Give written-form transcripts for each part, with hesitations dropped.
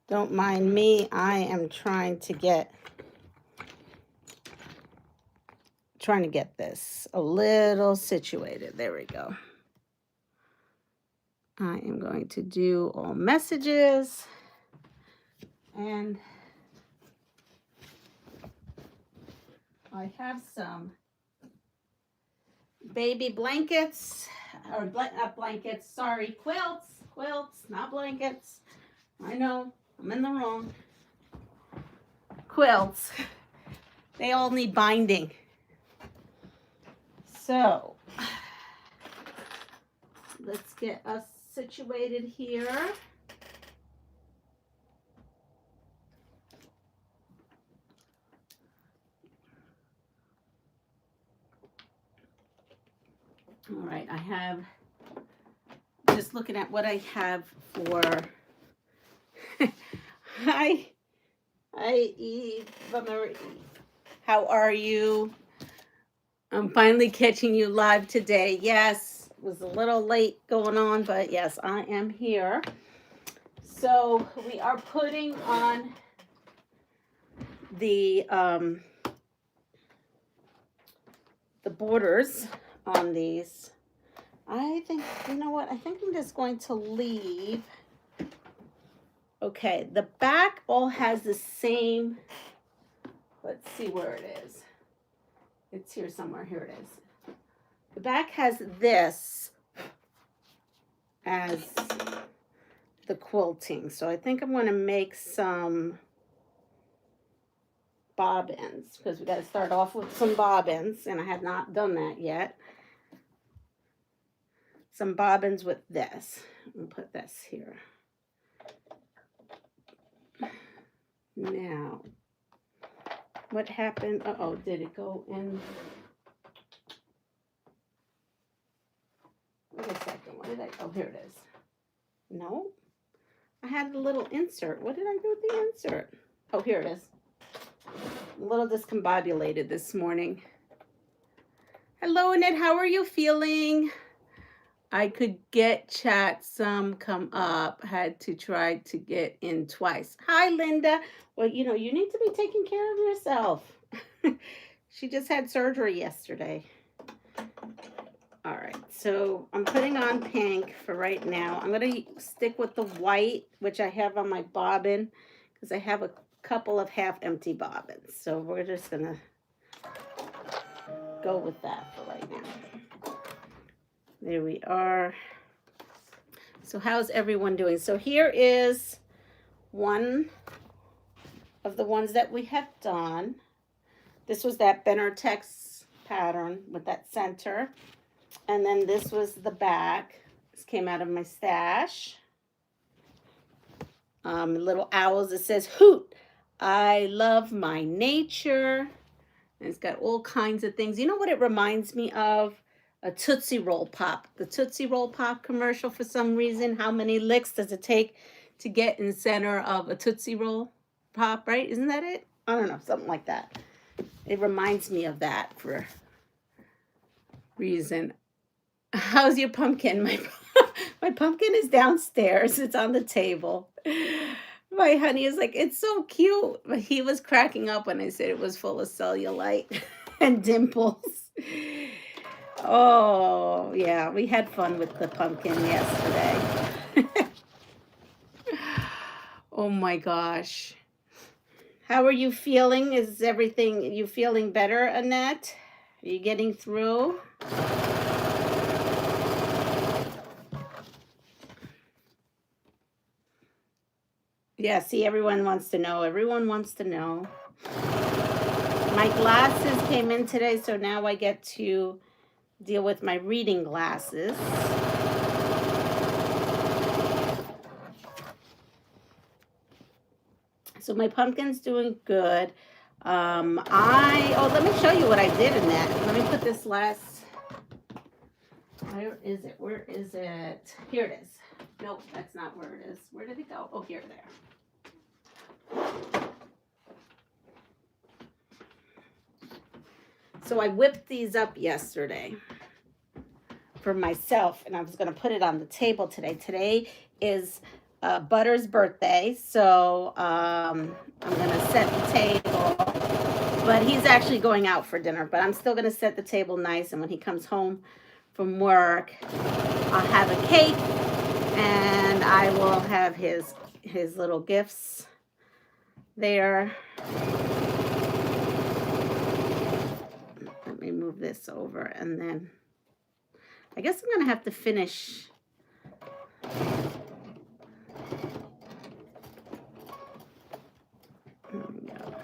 Don't mind me. I am trying to get this a little situated. There we go. I am going to do all messages, and I have some baby blankets, or not blankets, sorry, quilts, not blankets. I know, I'm in the wrong. Quilts. They all need binding. So, let's get us situated here. All right, I have, just looking at what I have for, Hi Eva Marie. How are you? I'm finally catching you live today. Yes, it was a little late going on, but yes, I am here. So we are putting on the borders on these. I think, you know what? I think I'm just going to leave. Okay, the back all has the same, let's see where it is. It's here somewhere. Here it is. The back has this as the quilting. So I think I'm going to make some bobbins, because we got to start off with some bobbins, and I have not done that yet. Some bobbins with this. I'll put this here. Now, what happened? Uh-oh, did it go in? Wait a second. What did I? Oh, here it is. No, I had a little insert. What did I do with the insert? Oh, here it is. A little discombobulated this morning. Hello, Annette. How are you feeling? I could get chat, some come up. Had to try to get in twice. Hi, Linda. Well, you know, you need to be taking care of yourself. She just had surgery yesterday. All right, so I'm putting on pink for right now. I'm going to stick with the white, which I have on my bobbin, because I have a couple of half-empty bobbins. So we're just going to go with that for right now. There we are. So how's everyone doing? So here is one of the ones that we have done. This was that Benartex pattern with that center. And then this was the back. This came out of my stash. Little owls that says, hoot, I love my nature. And it's got all kinds of things. You know what it reminds me of? A Tootsie Roll Pop. The Tootsie Roll Pop commercial, for some reason. How many licks does it take to get in the center of a Tootsie Roll Pop, right? Isn't that it? I don't know, something like that. It reminds me of that for a reason. How's your pumpkin? My pumpkin is downstairs. It's on the table. My honey is like, it's so cute. But he was cracking up when I said it was full of cellulite and dimples. Oh, yeah, we had fun with the pumpkin yesterday. Oh my gosh. How are you feeling? Is everything, you feeling better, Annette? Are you getting through? Yeah, see, everyone wants to know. Everyone wants to know. My glasses came in today, so now I get to deal with my reading glasses. So my pumpkin's doing good. Let me show you what I did in that. Let me put this last, where is it? Where is it? Here it is. Nope, that's not where it is. Where did it go? Oh, here, there. So I whipped these up yesterday for myself, and I was going to put it on the table today. Today is Butter's birthday, so I'm gonna set the table. But he's actually going out for dinner. But I'm still gonna set the table nice, and when he comes home from work, I'll have a cake, and I will have his little gifts there. Let me move this over, and then I guess I'm gonna have to finish. There we go.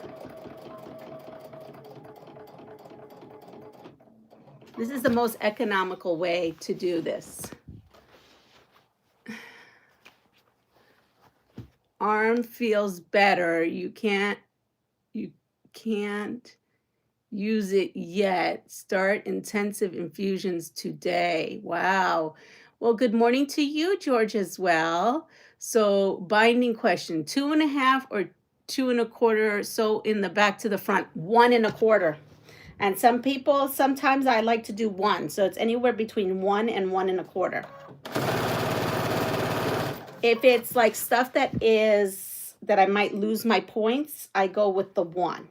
This is the most economical way to do this. Arm feels better. You can't use it yet. Start intensive infusions today. Wow. Well, good morning to you, George, as well. So binding question, 2.5 or 2 1/4. So in the back to the front, 1 1/4. And some people, sometimes I like to do 1. So it's anywhere between 1 and 1 1/4. If it's like stuff that I might lose my points, I go with the 1.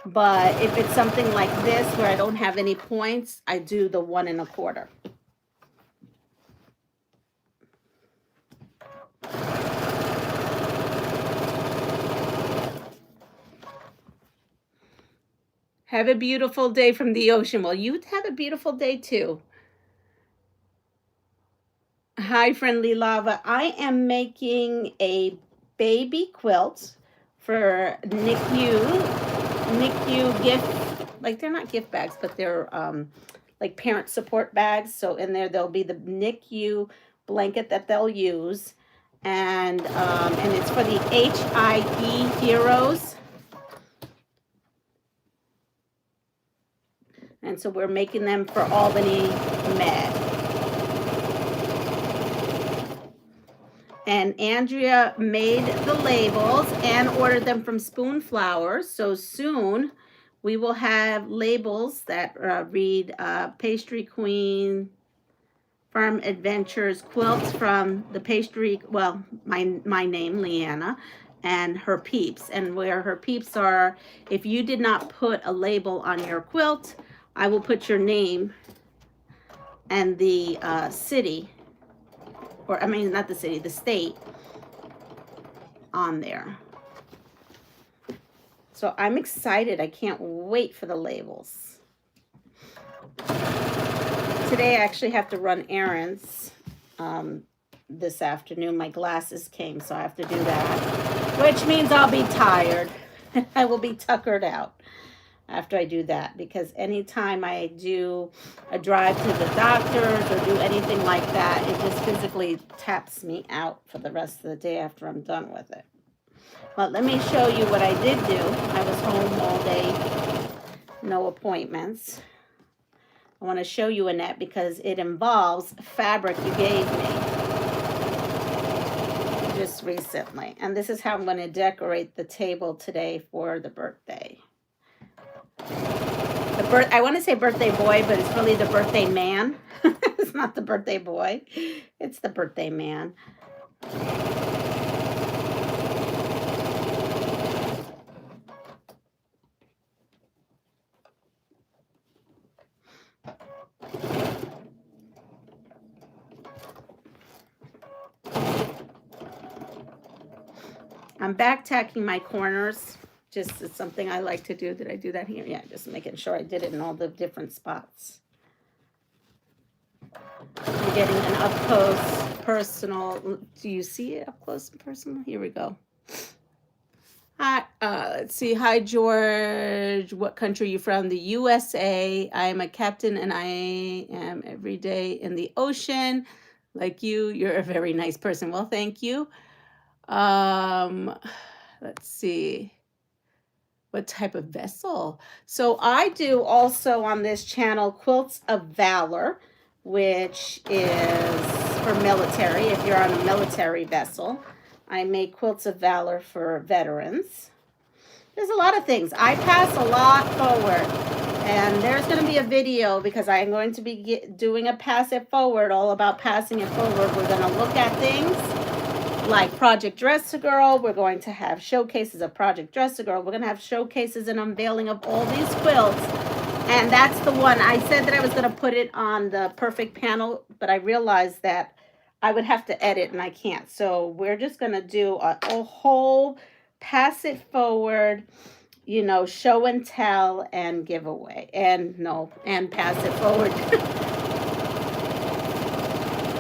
But if it's something like this where I don't have any points, I do the 1 1/4. Have a beautiful day from the ocean. Well, you have a beautiful day too. Hi, Friendly Lava. I am making a baby quilt for NICU gift, like they're not gift bags, but they're like parent support bags. So in there, there'll be the NICU blanket that they'll use. And it's for the HIE heroes. And so we're making them for Albany Med. And Andrea made the labels and ordered them from Spoon Flowers. So soon we will have labels that read PastryQueen Farm Adventures quilts from the my name, Leanna, and her peeps. And where her peeps are, if you did not put a label on your quilt, I will put your name and the city, or I mean, not the city, the state on there. So I'm excited. I can't wait for the labels. Today I actually have to run errands this afternoon. My glasses came, so I have to do that, which means I'll be tired. I will be tuckered out after I do that, because anytime I do a drive to the doctor's or do anything like that, it just physically taps me out for the rest of the day after I'm done with it. But let me show you what I did do. I was home all day, no appointments. I want to show you, Annette, because it involves fabric you gave me just recently. And this is how I'm going to decorate the table today for the birthday. I want to say birthday boy, but it's really the birthday man. It's not the birthday boy. It's the birthday man. I'm back tacking my corners. Just it's something I like to do. Did I do that here? Yeah, just making sure I did it in all the different spots. I'm getting an up close personal. Do you see it up close and personal? Here we go. Hi, let's see. Hi, George. What country are you from? The USA. I am a captain and I am every day in the ocean. Like you, you're a very nice person. Well, thank you. Let's see. What type of vessel? So I do also on this channel Quilts of Valor, which is for military. If you're on a military vessel, I make Quilts of Valor for veterans. There's a lot of things. I pass a lot forward, and there's going to be a video because I'm going to be doing a pass it forward, all about passing it forward. We're going to look at things like Project Dress a Girl. We're going to have showcases of Project Dress a Girl. We're going to have showcases and unveiling of all these quilts. And that's the one. I said that I was going to put it on the perfect panel, but I realized that I would have to edit and I can't. So we're just going to do a whole pass it forward, you know, show and tell and giveaway. And pass it forward.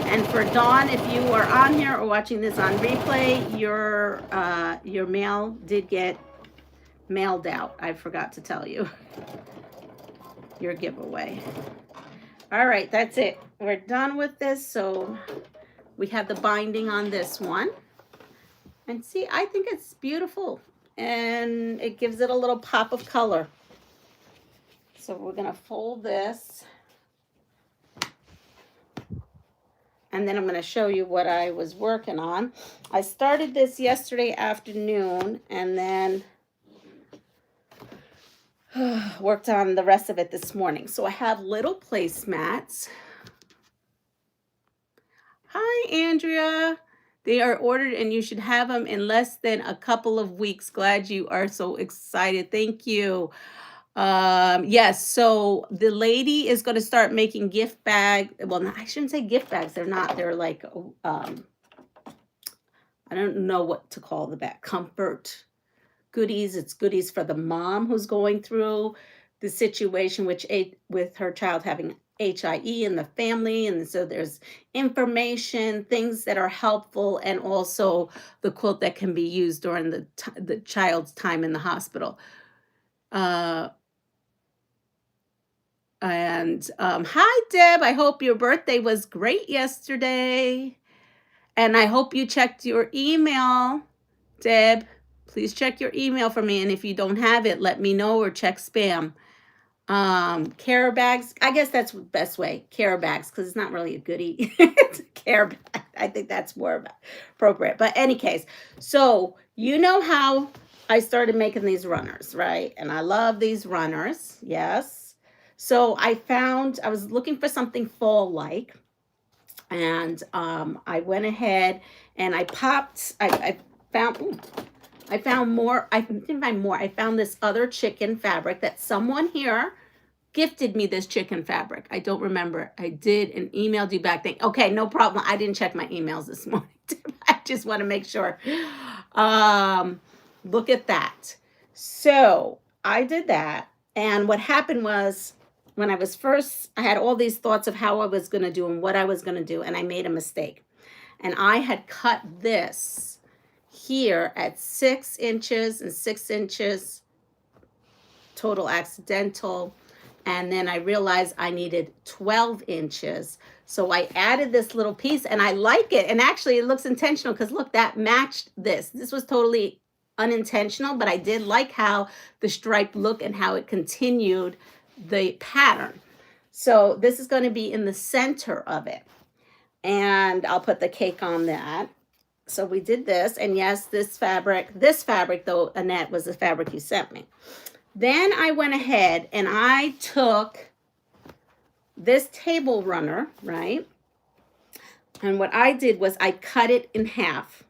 And for Dawn, if you are on here or watching this on replay, your mail did get mailed out. I forgot to tell you. Your giveaway. All right, that's it. We're done with this. So we have the binding on this one. And see, I think it's beautiful. And it gives it a little pop of color. So we're going to fold this. And then I'm going to show you what I was working on. I started this yesterday afternoon and then worked on the rest of it this morning. So I have little placemats. Hi, Andrea. They are ordered and you should have them in less than a couple of weeks. Glad you are so excited. Thank you. Yes, so the lady is going to start making gift bags. Well, I shouldn't say gift bags. They're not. They're like, I don't know what to call the bag. Comfort goodies. It's goodies for the mom who's going through the situation with her child having HIE in the family. And so there's information, things that are helpful, and also the quilt that can be used during the child's time in the hospital. Hi, Deb. I hope your birthday was great yesterday. And I hope you checked your email, Deb. Please check your email for me. And if you don't have it, let me know or check spam. Care bags. I guess that's the best way. Care bags, because it's not really a goodie. It's a care bag. I think that's more appropriate. But any case, so you know how I started making these runners, right? And I love these runners. Yes. So I was looking for something fall-like, and I went ahead and I found more. I didn't find more. I found this other chicken fabric that someone here gifted me this chicken fabric. I don't remember. I did and emailed you back. Okay, no problem. I didn't check my emails this morning. I just want to make sure. Look at that. So I did that. And what happened was, when I had all these thoughts of how I was going to do and what I was going to do, and I made a mistake. And I had cut this here at 6 inches and 6 inches, total accidental. And then I realized I needed 12 inches. So I added this little piece, and I like it. And actually, it looks intentional because look, that matched this. This was totally unintentional, but I did like how the stripe looked and how it continued the pattern. So this is going to be in the center of it, and I'll put the cake on that. So we did this, and yes, this fabric though, Annette, was the fabric you sent me. Then I went ahead and I took this table runner, right? And what I did was I cut it in half,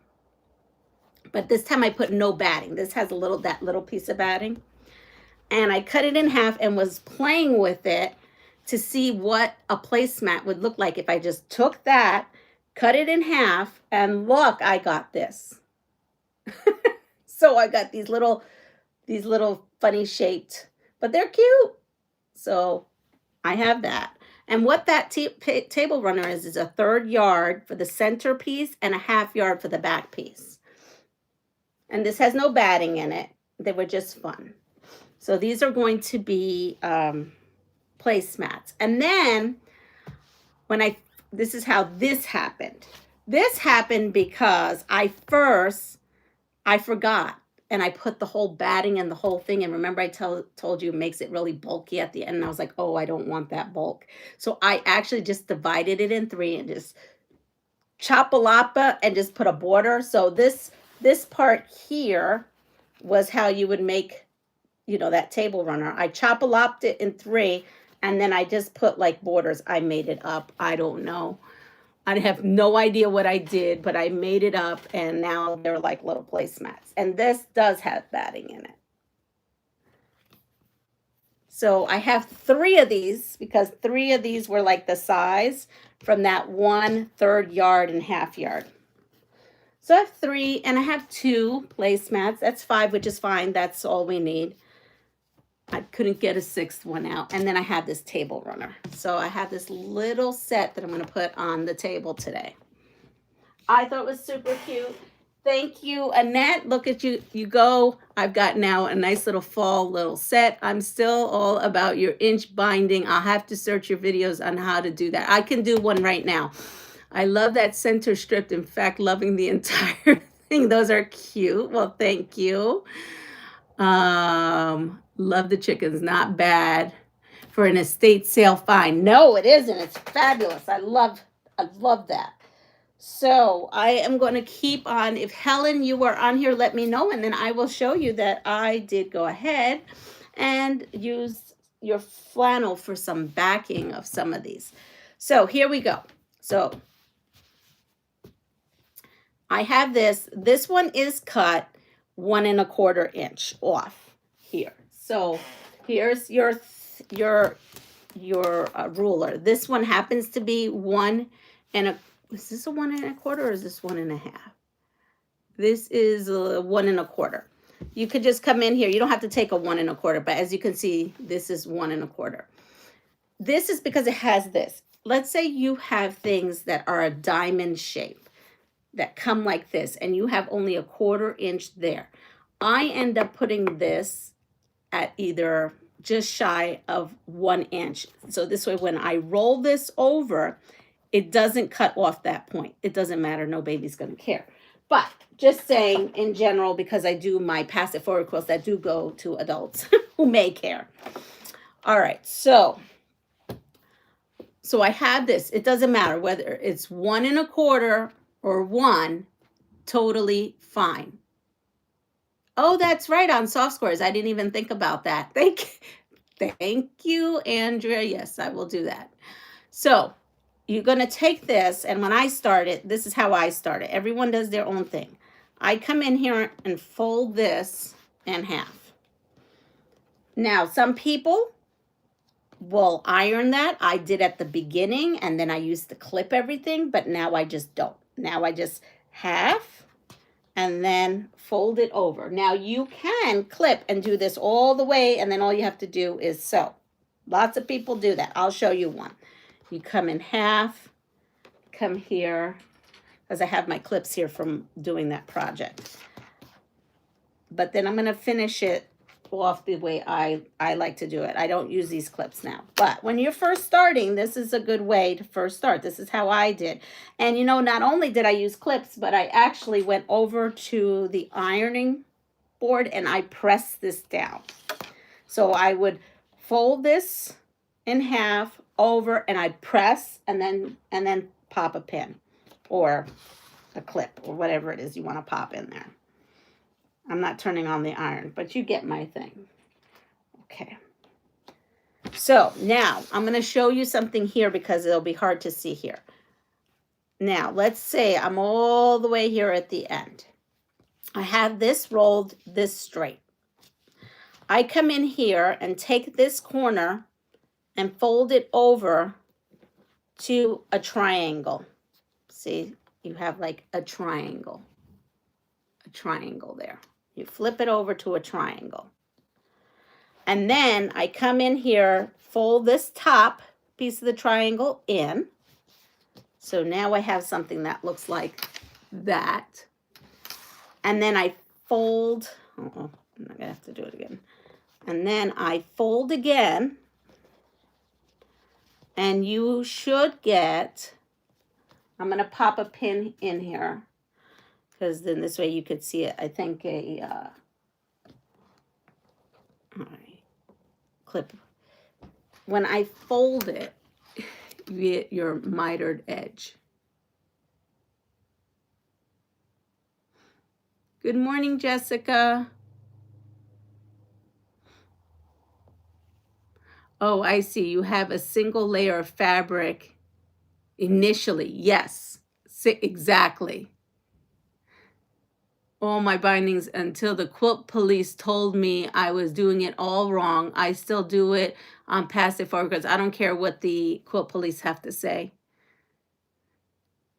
but this time I put no batting. This has that little piece of batting. And I cut it in half and was playing with it to see what a placemat would look like if I just took that, cut it in half, and look, I got this. So I got these little funny shaped, but they're cute. So I have that. And what that table runner is a 1/3 yard for the center piece and a 1/2 yard for the back piece. And this has no batting in it. They were just fun. So these are going to be placemats. And then this is how this happened. This happened because I forgot, and I put the whole batting and the whole thing. And remember, I told you it makes it really bulky at the end. And I was like, oh, I don't want that bulk. So I actually just divided it in 3 and just chop-a-lapa and just put a border. So this part here was how you would make, that table runner. I chop-a-lopped it in 3, and then I just put like borders. I made it up. I don't know. I have no idea what I did, but I made it up, and now they're like little placemats. And this does have batting in it. So I have 3 of these because 3 of these were like the size from that 1/3 yard and half yard. So I have 3, and I have 2 placemats. That's 5, which is fine. That's all we need. I couldn't get a 6th one out. And then I had this table runner. So I have this little set that I'm going to put on the table today. I thought it was super cute. Thank you, Annette. Look at you. You go. I've got now a nice little fall little set. I'm still all about your inch binding. I'll have to search your videos on how to do that. I can do one right now. I love that center strip. In fact, loving the entire thing. Those are cute. Well, thank you. Love the chickens. Not bad for an estate sale find. No, it isn't. It's fabulous. I love that. So I am going to keep on. If Helen, you were on here, let me know, and then I will show you that I did go ahead and use your flannel for some backing of some of these. So here we go. So I have this. This one is cut 1 1/4 inch off here. So here's your ruler. This one happens to be 1 1/4. Is this a 1 1/4 or is this 1 1/2? This is a 1 1/4. You could just come in here. You don't have to take a 1 1/4, but as you can see, this is 1 1/4. This is because it has this. Let's say you have things that are a diamond shape that come like this, and you have only 1/4 inch there. I end up putting this at either just shy of 1 inch. So this way, when I roll this over, it doesn't cut off that point. It doesn't matter. No baby's going to care. But just saying in general, because I do my pass it forward quilts that do go to adults who may care. All right. So I have this. It doesn't matter whether it's 1 1/4 or 1, totally fine. Oh, that's right, on soft squares. I didn't even think about that. Thank you, Andrea. Yes, I will do that. So you're going to take this, and when I start it, this is how I start it. Everyone does their own thing. I come in here and fold this in half. Now, some people will iron that. I did at the beginning, and then I used to clip everything, but now I just don't. Now I just half and then fold it over. Now you can clip and do this all the way, and then all you have to do is sew. Lots of people do that. I'll show you one. You come in half, come here, because I have my clips here from doing that project. But then I'm going to finish it off the way I like to do it. I don't use these clips now. But when you're first starting, this is a good way to first start. This is how I did. And you know, not only did I use clips, but I actually went over to the ironing board and I pressed this down. So I would fold this in half over and I'd press and then pop a pin or a clip or whatever it is you want to pop in there. I'm not turning on the iron, but you get my thing. Okay. So now I'm going to show you something here because it'll be hard to see here. Now, let's say I'm all the way here at the end. I have this rolled this straight. I come in here and take this corner and fold it over to a triangle. See, you have like a triangle there. You flip it over to a triangle. And then I come in here, fold this top piece of the triangle in. So now I have something that looks like that. And then I fold, I'm not going to have to do it again. And then I fold again. And you should get, I'm going to pop a pin in here, because then this way you could see it. I think all right, clip. When I fold it, you get your mitered edge. Good morning, Jessica. Oh, I see. You have a single layer of fabric Initially, yes. Exactly. All my bindings until the quilt police told me I was doing it all wrong. I still do it on passive forward because I don't care what the quilt police have to say.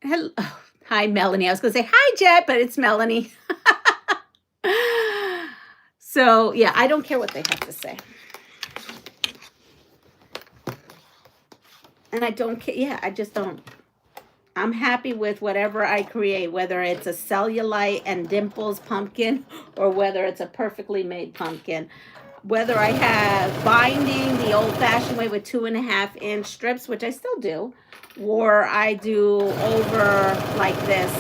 Hello. Hi, Melanie. I was going to say hi, Jet, but it's Melanie. So, yeah, I don't care what they have to say. And I don't care. Yeah, I just don't. I'm happy with whatever I create, whether it's a cellulite and dimples pumpkin or whether it's a perfectly made pumpkin. Whether I have binding the old-fashioned way with 2.5-inch strips, which I still do, or I do over like this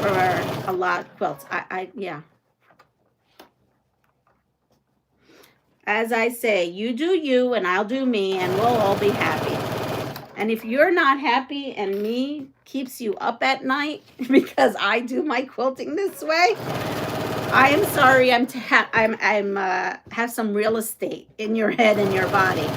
for a lot of quilts. Yeah. As I say, you do you and I'll do me and we'll all be happy. And if you're not happy and me keeps you up at night because I do my quilting this way, I am sorry. I'm have some real estate in your head and your body.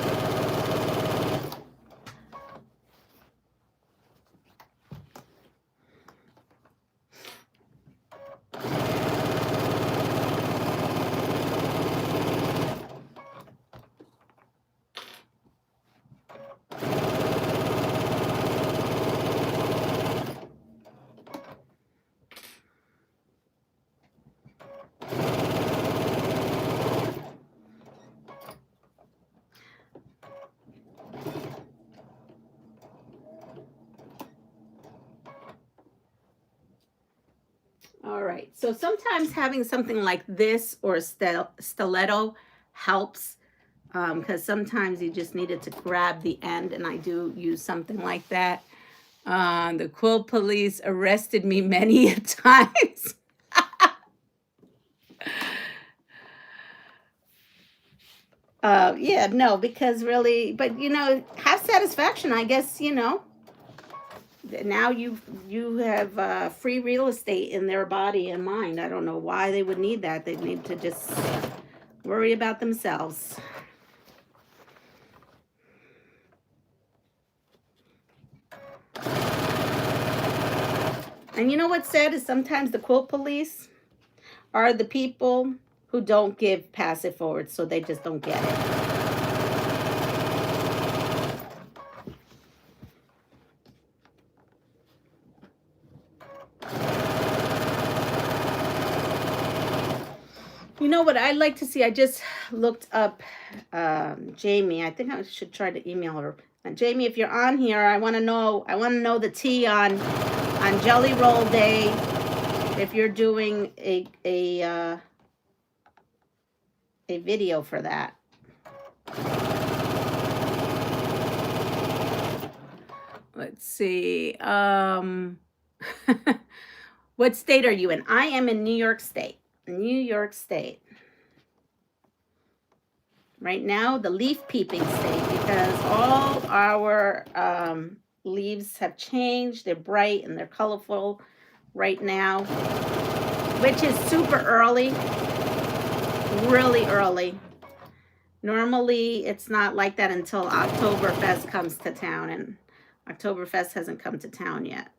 All right, so sometimes having something like this or a stiletto helps because sometimes you just needed to grab the end, and I do use something like that. The quilt police arrested me many times. Yeah, no, because really, but have satisfaction, I guess, now you have free real estate in their body and mind. I don't know why they would need that. They need to just worry about themselves. And you know what's sad is sometimes the quilt police are the people who don't give passive forward, so they just don't get it. You know what I'd like to see? I just looked up Jamie. I think I should try to email her. And Jamie, if you're on here, I want to know. I want to know the tea on Jelly Roll Day. If you're doing a video for that. Let's see. What state are you in? I am in New York State. New York State. Right now, the leaf peeping state, because all our leaves have changed. They're bright and they're colorful right now, which is super early, really early. Normally, it's not like that until Oktoberfest comes to town, and Oktoberfest hasn't come to town yet.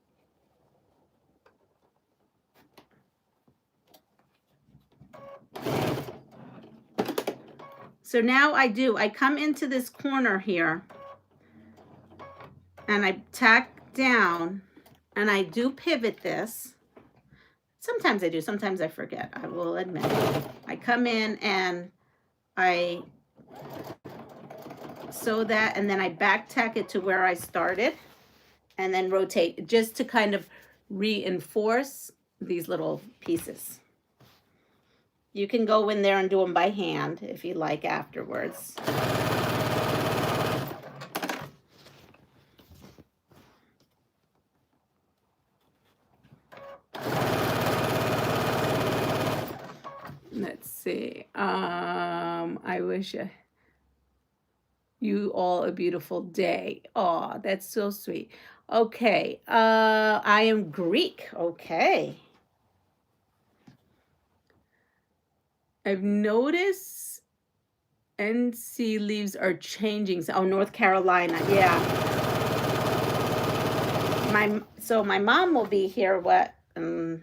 So now I come into this corner here and I tack down and I do pivot this. Sometimes I do, sometimes I forget, I will admit. I come in and I sew that and then I back tack it to where I started and then rotate just to kind of reinforce these little pieces. You can go in there and do them by hand if you like afterwards. Let's see. I wish you all a beautiful day. Oh, that's so sweet. Okay. I am Greek. Okay. I've noticed NC leaves are changing. Oh, North Carolina. Yeah. my mom will be here, what, a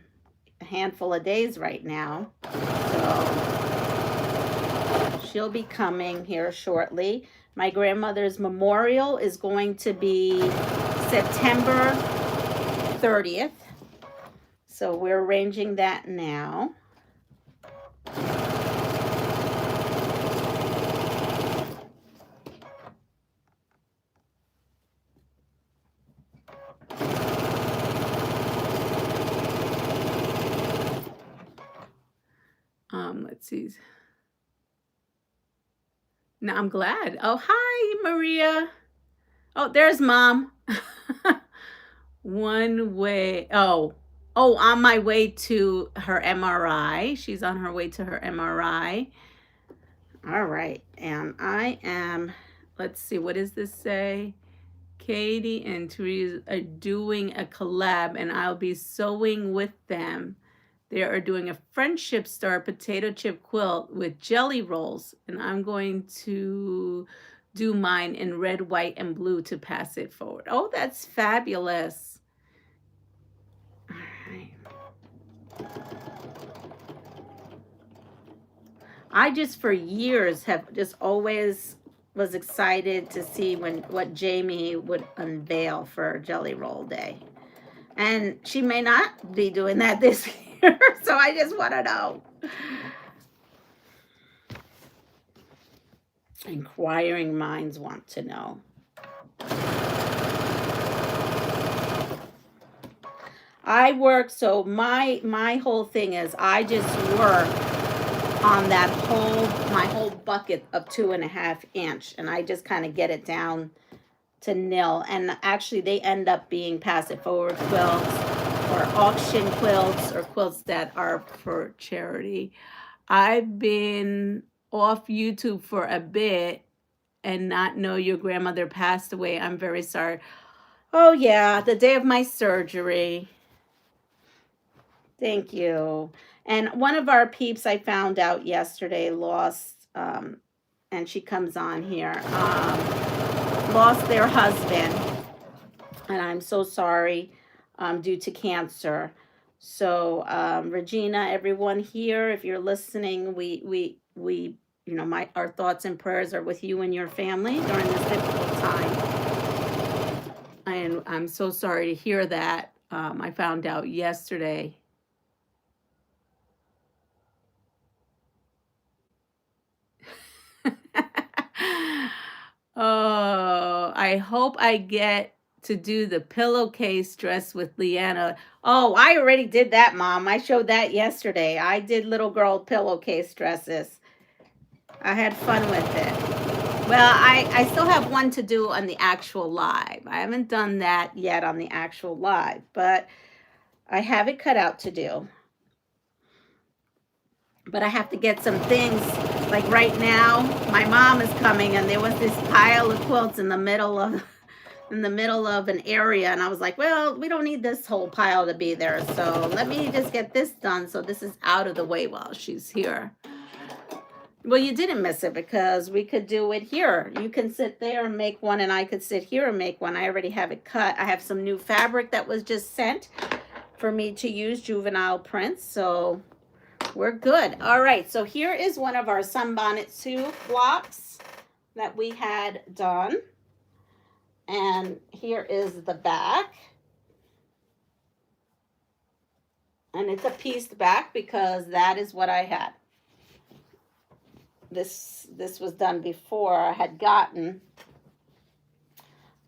handful of days right now. So she'll be coming here shortly. My grandmother's memorial is going to be September 30th. So we're arranging that now. Let's see. Now I'm glad. Oh, hi, Maria. Oh, there's Mom. One way. Oh, on my way to her MRI. She's on her way to her MRI. All right. And I am, let's see, what does this say? Katie and Therese are doing a collab, and I'll be sewing with them. They are doing a Friendship Star potato chip quilt with jelly rolls, and I'm going to do mine in red, white, and blue to pass it forward. Oh, that's fabulous. All right. I just for years have just always was excited to see what Jamie would unveil for Jelly Roll Day. And she may not be doing that this year, so I just want to know. Inquiring minds want to know. I work, so my whole thing is I just work on that my whole bucket of 2.5 inch, and I just kind of get it down to nil. And actually they end up being pass it forward quilts or auction quilts or quilts that are for charity. I've been off YouTube for a bit and not know your grandmother passed away. I'm very sorry. Oh yeah, the day of my surgery. Thank you. And one of our peeps I found out yesterday lost, and she comes on here, lost their husband. And I'm so sorry, due to cancer. So, Regina, everyone here, if you're listening, we our thoughts and prayers are with you and your family during this difficult time. And I'm so sorry to hear that. I found out yesterday. Oh, I hope I get to do the pillowcase dress with Leanna. Oh, I already did that, Mom. I showed that yesterday. I did little girl pillowcase dresses. I had fun with it. Well, I still have one to do on the actual live. I haven't done that yet on the actual live, but I have it cut out to do. But I have to get some things. Like right now, my mom is coming, and there was this pile of quilts in the middle of an area, and I was like, well, we don't need this whole pile to be there, so let me just get this done so this is out of the way while she's here. Well, you didn't miss it because we could do it here. You can sit there and make one, and I could sit here and make one. I already have it cut. I have some new fabric that was just sent for me to use, juvenile prints, so we're good. All right, so here is one of our Sunbonnet Sue blocks that we had done. And here is the back. And it's a pieced back because that is what I had. This was done before I had gotten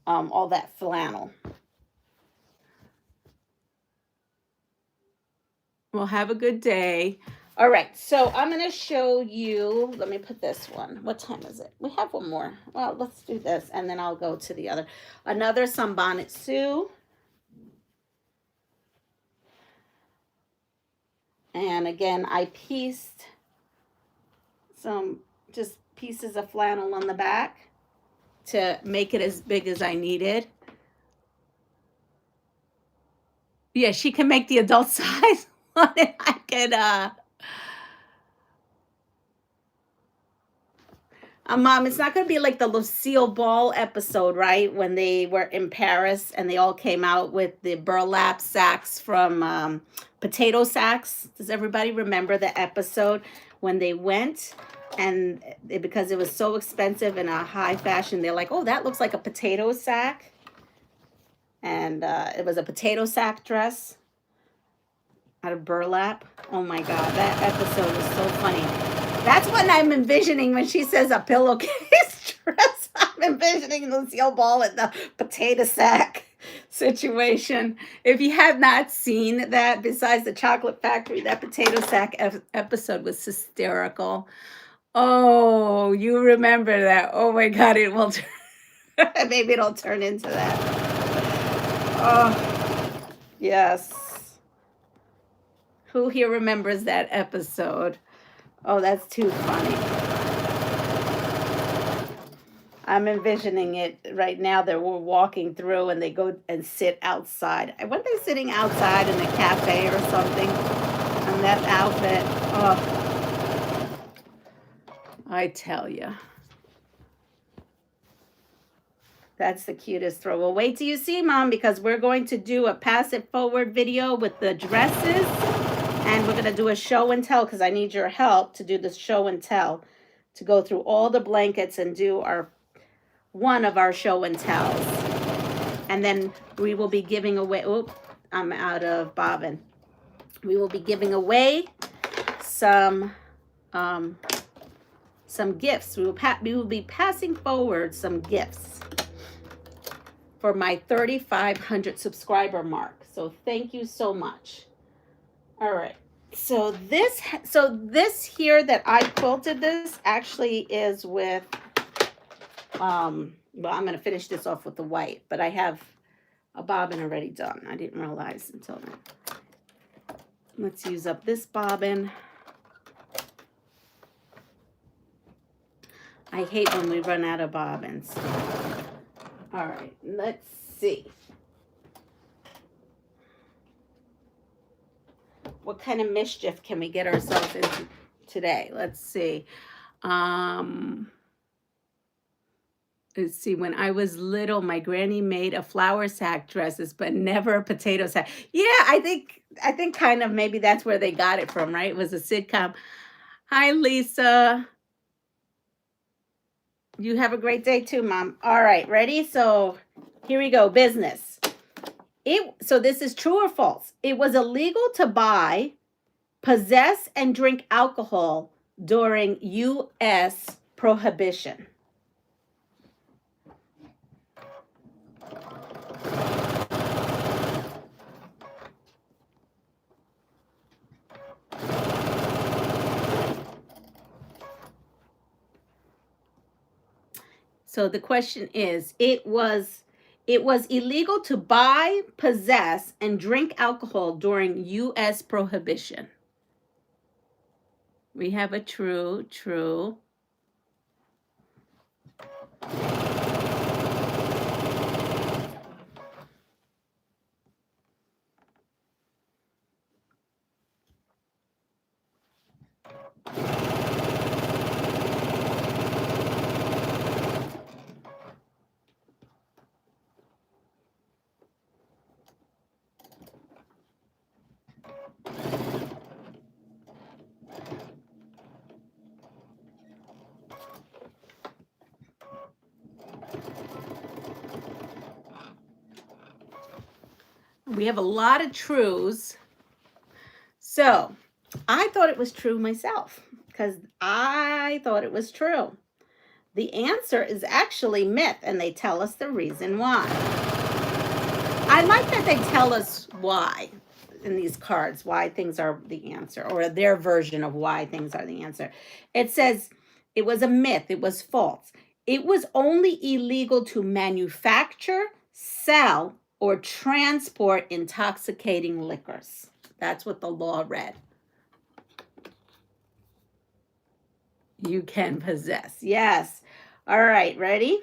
all that flannel. Well, have a good day. All right, so I'm going to show you, let me put this one. What time is it? We have one more. Well, let's do this, and then I'll go to the other. Another Sunbonnet Sue. And again, I pieced some just pieces of flannel on the back to make it as big as I needed. Yeah, she can make the adult size one, and Mom, it's not going to be like the Lucille Ball episode, right? When they were in Paris and they all came out with the burlap sacks from potato sacks. Does everybody remember the episode when they went and because it was so expensive and a high fashion, they're like, oh, that looks like a potato sack. And it was a potato sack dress out of burlap. Oh my God, that episode was so funny. That's what I'm envisioning when she says a pillowcase dress. I'm envisioning Lucille Ball in the potato sack situation. If you have not seen that, besides the Chocolate Factory, that potato sack episode was hysterical. Oh, you remember that. Oh my God, it will maybe it'll turn into that. Oh, yes. Who here remembers that episode? Oh, that's too funny. I'm envisioning it right now that we're walking through and they go and sit outside. Weren't they sitting outside in a cafe or something? And that outfit. Oh, I tell you. That's the cutest throw. Well, wait till you see, Mom, because we're going to do a pass it forward video with the dresses. And we're going to do a show and tell because I need your help to do this show and tell. To go through all the blankets and do one of our show and tells. And then we will be giving away, oop, I'm out of bobbin. We will be giving away some gifts. We will be passing forward some gifts for my 3,500 subscriber mark. So thank you so much. All right. So this here that I quilted this actually is with well, I'm going to finish this off with the white, but I have a bobbin already done. I didn't realize until now. Let's use up this bobbin. I hate when we run out of bobbins. All right, let's see. What kind of mischief can we get ourselves into today? Let's see. Let's see. When I was little, my granny made a flour sack dresses, but never a potato sack. Yeah, I think kind of maybe that's where they got it from, right? It was a sitcom. Hi, Lisa. You have a great day too, Mom. All right, ready? So here we go. Business. So this is true or false. It was illegal to buy, possess, and drink alcohol during U.S. prohibition. So the question is, it was illegal to buy, possess, and drink alcohol during U.S. prohibition. We have a true. We have a lot of trues. So I thought it was true myself because I thought it was true. The answer is actually myth, and they tell us the reason why. I like that they tell us why in these cards, why things are the answer, or their version of why things are the answer. It says it was a myth, it was false. It was only illegal to manufacture, sell, or transport intoxicating liquors. That's what the law read. You can possess. Yes. All right, ready?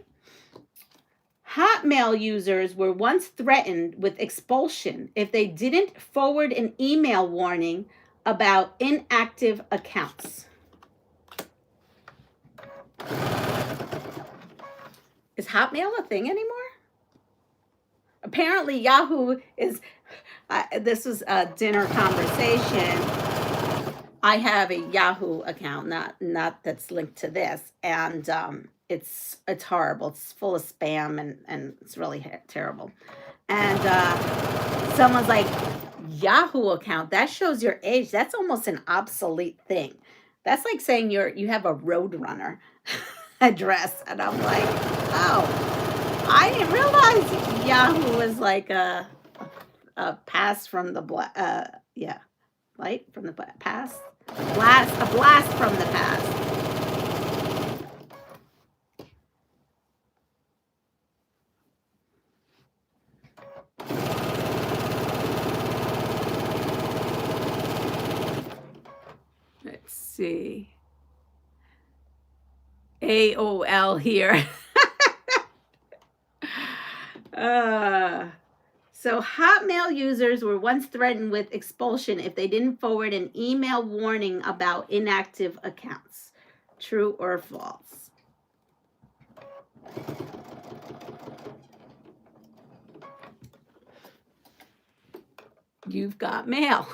Hotmail users were once threatened with expulsion if they didn't forward an email warning about inactive accounts. Is Hotmail a thing anymore? Apparently Yahoo is, this was a dinner conversation. I have a Yahoo account, not that's linked to this, and it's horrible. It's full of spam and it's really terrible. And someone's like, Yahoo account, that shows your age. That's almost an obsolete thing. That's like saying you have a Roadrunner address, and I'm like, oh, I didn't realize Yahoo was like a pass from the yeah, light from the past, a blast from the past. Let's see. AOL here. So Hotmail users were once threatened with expulsion if they didn't forward an email warning about inactive accounts. True or false? You've got mail.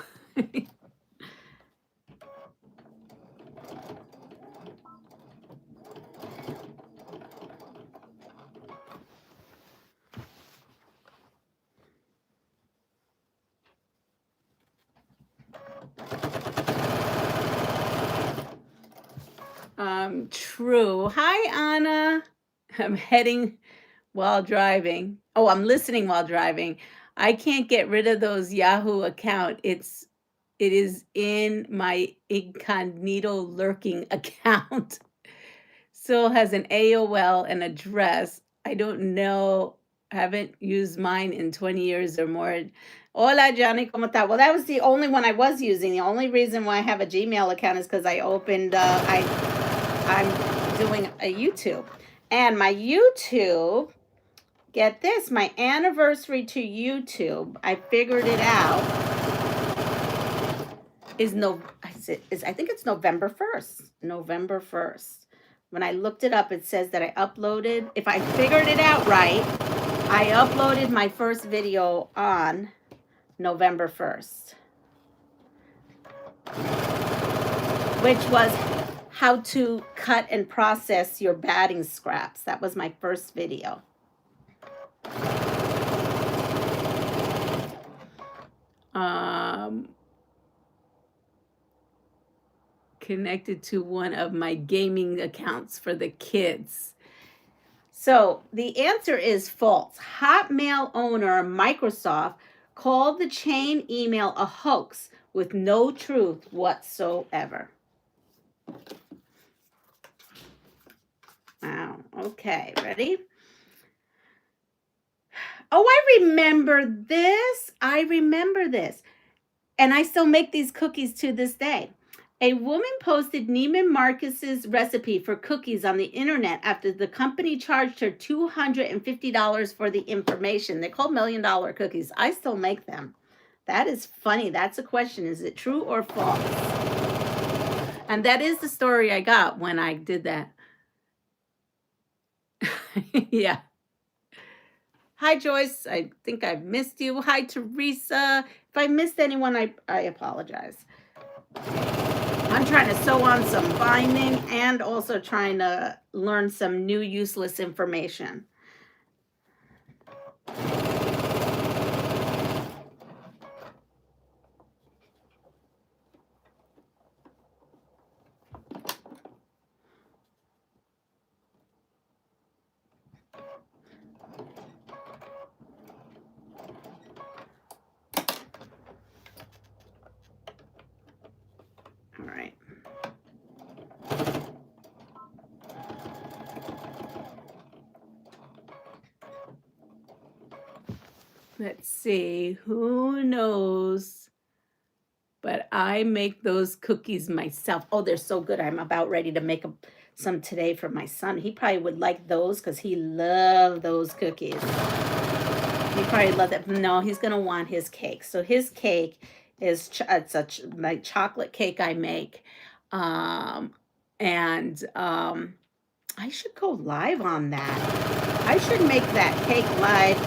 True. Hi, Anna. I'm heading while driving. Oh, I'm listening while driving. I can't get rid of those Yahoo account. It is in my incognito lurking account. Still has an AOL and address. I don't know. Haven't used mine in 20 years or more. Hola, Johnny, ¿cómo está? Well, that was the only one I was using. The only reason why I have a Gmail account is because I opened, I'm doing a YouTube. And my YouTube, get this, my anniversary to YouTube, I figured it out, I think it's November 1st. November 1st. When I looked it up, it says that I uploaded, if I figured it out right, I uploaded my first video on November 1st, which was how to cut and process your batting scraps. That was my first video. Connected to one of my gaming accounts for the kids. So the answer is false. Hotmail owner Microsoft called the chain email a hoax with no truth whatsoever. Wow. Okay, ready? Oh, I remember this. And I still make these cookies to this day. A woman posted Neiman Marcus's recipe for cookies on the internet after the company charged her $250 for the information. They're called $1 million cookies. I still make them. That is funny. That's a question. Is it true or false? And that is the story I got when I did that. Yeah. Hi, Joyce. I think I've missed you. Hi, Teresa. If I missed anyone, I apologize. I'm trying to sew on some binding and also trying to learn some new useless information. All right. Let's see, who knows? But I make those cookies myself. Oh, they're so good. I'm about ready to make some today for my son. He probably would like those because he loved those cookies. He probably loved it. No, he's going to want his cake. So his cake is my chocolate cake I make. I should go live on that. I should make that cake live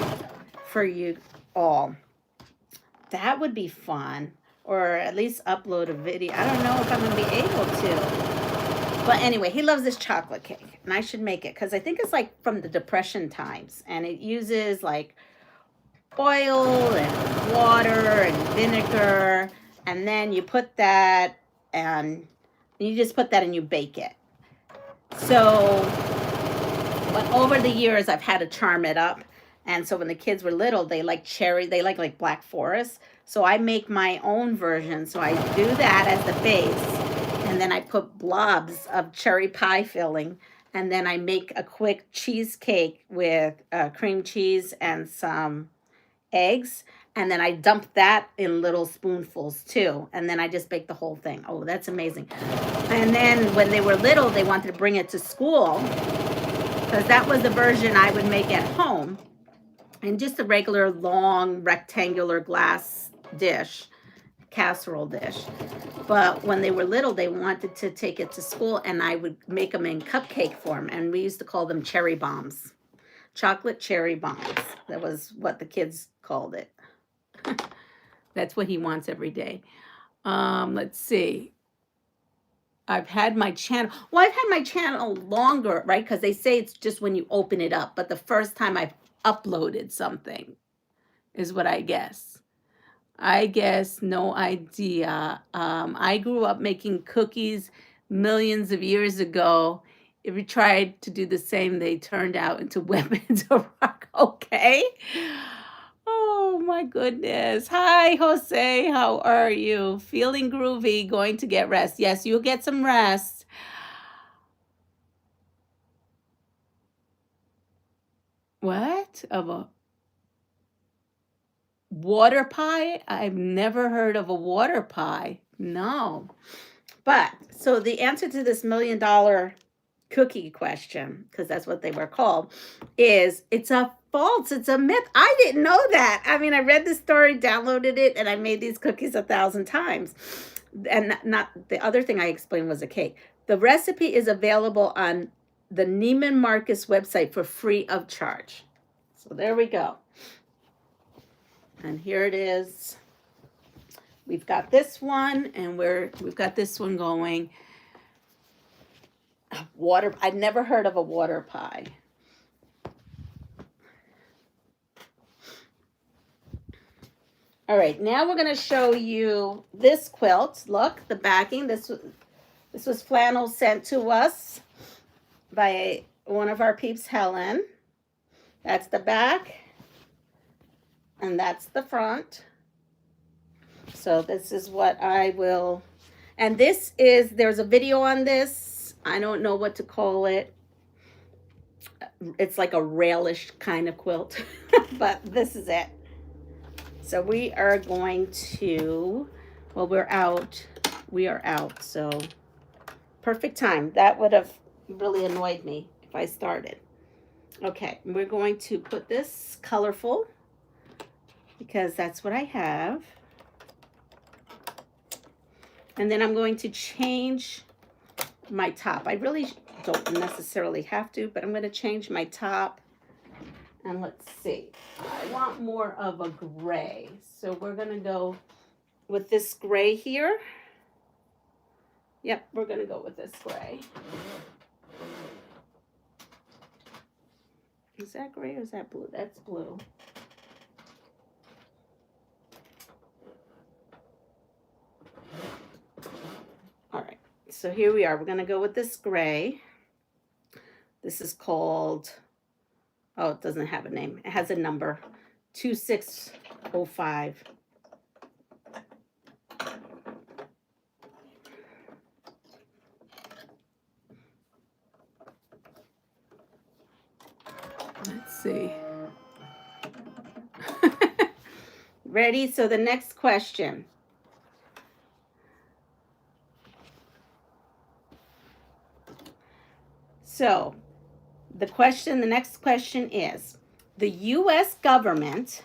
for you all. That would be fun. Or at least upload a video. I don't know if I'm going to be able to. But anyway, he loves this chocolate cake. And I should make it. Because I think it's like from the Depression times. And it uses like oil and water and vinegar. And then you put that and you just put that and you bake it. So, but over the years, I've had to charm it up. And so when the kids were little, they like cherry, they like Black Forest. So I make my own version. So I do that as the base. And then I put blobs of cherry pie filling. And then I make a quick cheesecake with cream cheese and some eggs. And then I dump that in little spoonfuls too. And then I just bake the whole thing. Oh, that's amazing. And then when they were little, they wanted to bring it to school. Because that was the version I would make at home. And just a regular long rectangular glass dish, casserole dish. But when they were little, they wanted to take it to school, and I would make them in cupcake form. And we used to call them cherry bombs. Chocolate cherry bombs. That was what the kids called it. That's what he wants every day. Let's see. I've had my channel. Well, I've had my channel longer, right? Because they say it's just when you open it up. But the first time I've uploaded something is what I guess. I guess, no idea. I grew up making cookies millions of years ago. If we tried to do the same, they turned out into weapons of rock. Okay. Oh my goodness. Hi, Jose. How are you? Feeling groovy, going to get rest. Yes, you'll get some rest. What? Of a water pie? I've never heard of a water pie. No. But, so the answer to this $1 million cookie question, because that's what they were called, is it's a false. It's a myth. I didn't know that. I mean, I read the story, downloaded it, and I made these cookies 1,000 times. And not the other thing I explained was a cake. The recipe is available on the Neiman Marcus website for free of charge. So there we go. And here it is. We've got this one, and we've got this one going. Water. I'd never heard of a water pie. All right, now we're going to show you this quilt. Look, the backing. This was flannel sent to us by one of our peeps, Helen. That's the back, and that's the front. So this is what I will, and this is, there's a video on this. I don't know what to call it. It's like a railish kind of quilt, but this is it. So we are going to, well, we are out, so perfect time. That would have really annoyed me if I started. Okay, we're going to put this colorful because that's what I have. And then I'm going to change my top. I really don't necessarily have to, but I'm going to change my top. And let's see. I want more of a gray. So we're going to go with this gray here. Yep, we're going to go with this gray. Is that gray or is that blue? That's blue. All right, so here we are. We're going to go with this gray. This is called, oh, it doesn't have a name. It has a number, 2605. Let's see. Ready? So the next question. So the next question is, the U.S. government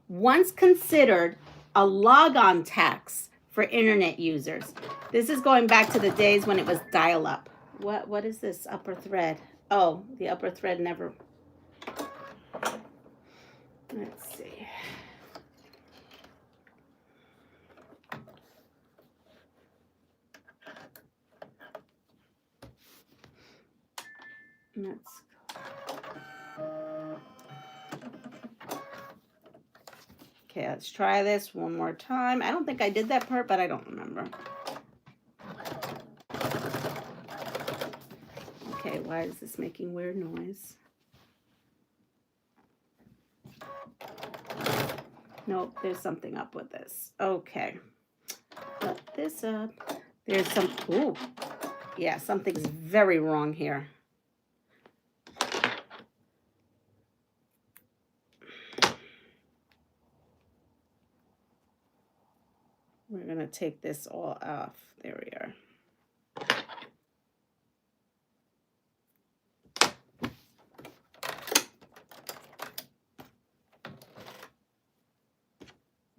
once considered a logon tax for internet users. This is going back to the days when it was dial-up, What is this upper thread? Oh, the upper thread never. Let's see. Let's go. Okay, let's try this one more time. I don't think I did that part, but I don't remember. Okay, why is this making weird noise? Nope, there's something up with this. Okay, put this up. There's some, ooh, yeah, something's very wrong here. We're gonna take this all off. There we are.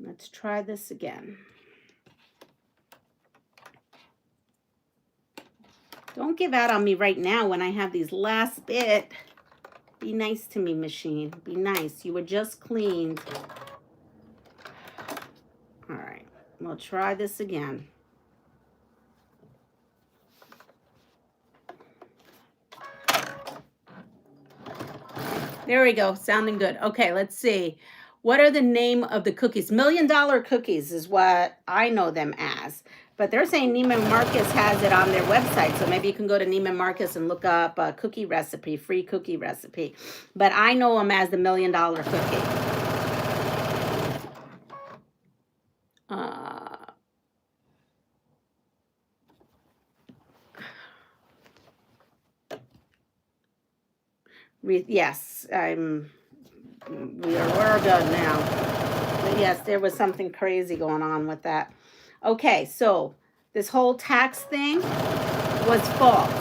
Let's try this again. Don't give out on me right now when I have these last bit. Be nice to me, machine. Be nice. You were just cleaned. All right, we'll try this again. There we go, sounding good. Okay, let's see. What are the name of the cookies? $1 Million Cookies is what I know them as. But they're saying Neiman Marcus has it on their website. So maybe you can go to Neiman Marcus and look up a cookie recipe, free cookie recipe. But I know them as the $1 Million Cookie. Yes, we're done now. But yes, there was something crazy going on with that. Okay, so this whole tax thing was false.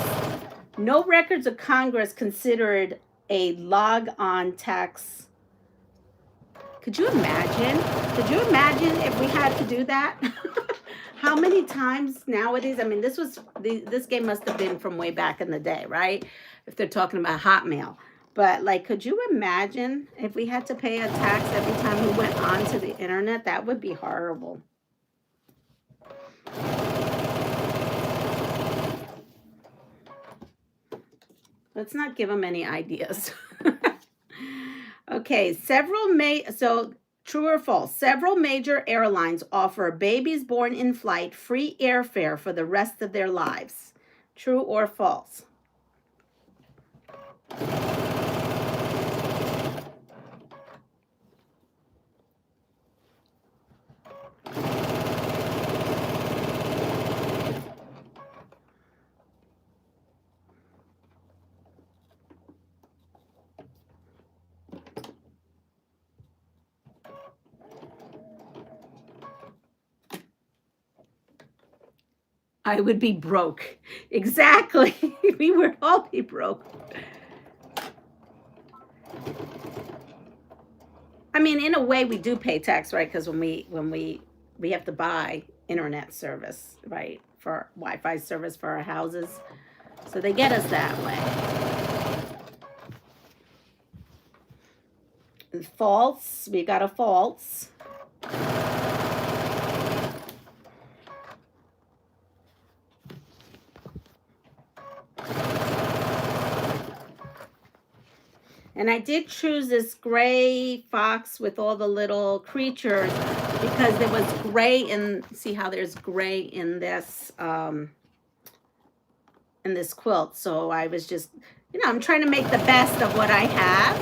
No records of Congress considered a log-on tax. Could you imagine? Could you imagine if we had to do that? How many times nowadays? I mean, this game must have been from way back in the day, right? If they're talking about Hotmail. But like, could you imagine if we had to pay a tax every time we went onto the internet? That would be horrible. Let's not give them any ideas. Okay, so true or false? Several major airlines offer babies born in flight free airfare for the rest of their lives. True or false? I would be broke. Exactly. We would all be broke. I mean, in a way, we do pay tax, right? Because when we have to buy internet service, right, for Wi-Fi service for our houses, so they get us that way. False. We got a false. And I did choose this gray fox with all the little creatures because there was gray in, see how there's gray in this quilt. So I was just, you know, I'm trying to make the best of what I have.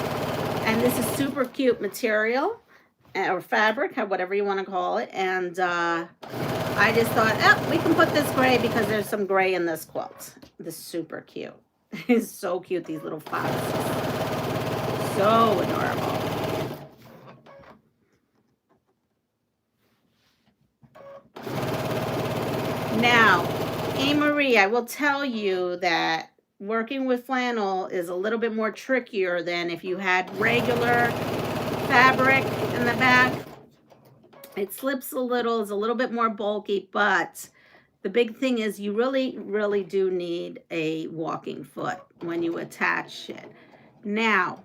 And this is super cute material or fabric, whatever you want to call it. And I just thought, oh, we can put this gray because there's some gray in this quilt. This is super cute. It's so cute, these little foxes. So adorable. Now, Marie, I will tell you that working with flannel is a little bit more trickier than if you had regular fabric in the back. It slips a little, is a little bit more bulky, but The big thing is you really, really do need a walking foot when you attach it. Now,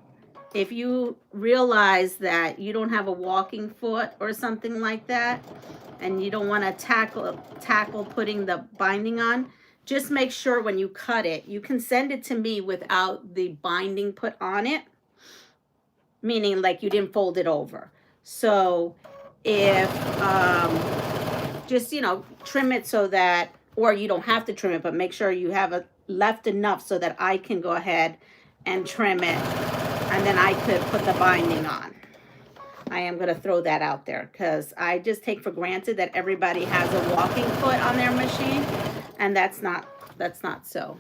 if you realize that you don't have a walking foot or something like that, and you don't want to tackle putting the binding on, just make sure when you cut it, you can send it to me without the binding put on it, meaning like you didn't fold it over. So if just, you know, trim it so that, or you don't have to trim it, but make sure you have it left enough so that I can go ahead and trim it, and then I could put the binding on. I am going to throw that out there because I just take for granted that everybody has a walking foot on their machine, and that's not so.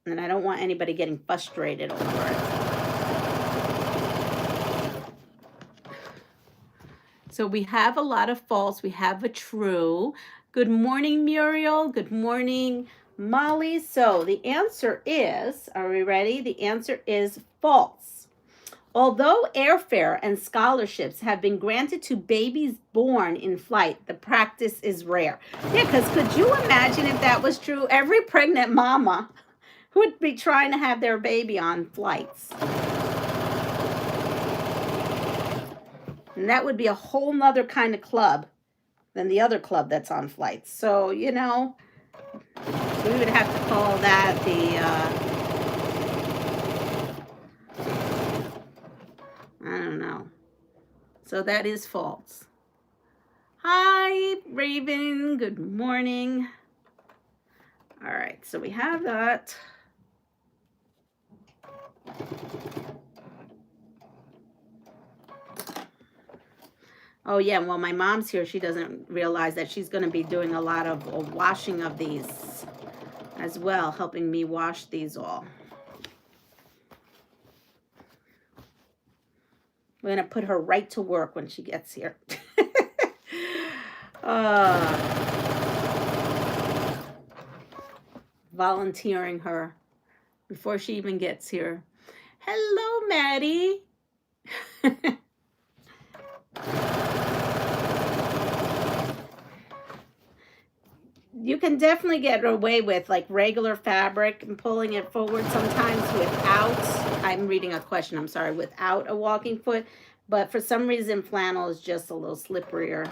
And I don't want anybody getting frustrated over it. So we have a lot of false. We have a true. Good morning, Muriel. Good morning, Molly. So the answer is, are we ready? The answer is false. Although airfare and scholarships have been granted to babies born in flight, the practice is rare. Yeah, because could you imagine if that was true? Every pregnant mama would be trying to have their baby on flights. And that would be a whole nother kind of club than the other club that's on flights. So, you know, we would have to call that the, I don't know. So that is false. Hi, Raven. Good morning. All right, so we have that. Oh, yeah, well, my mom's here. She doesn't realize that she's going to be doing a lot of washing of these as well, helping me wash these all. We're going to put her right to work when she gets here. Volunteering her before she even gets here. Hello, Maddie. You can definitely get away with like regular fabric and pulling it forward sometimes without, I'm reading a question, I'm sorry, without a walking foot. But for some reason, flannel is just a little slipperier.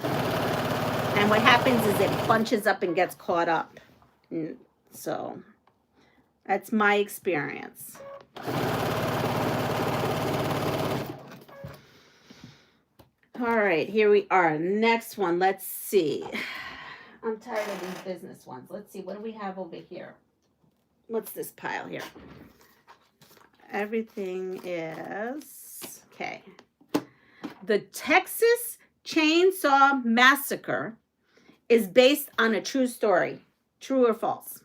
And what happens is it bunches up and gets caught up. So that's my experience. All right, here we are. Next one, let's see. I'm tired of these business ones. Let's see, what do we have over here? What's this pile here? Everything is, okay. The Texas Chainsaw Massacre is based on a true story. True or false?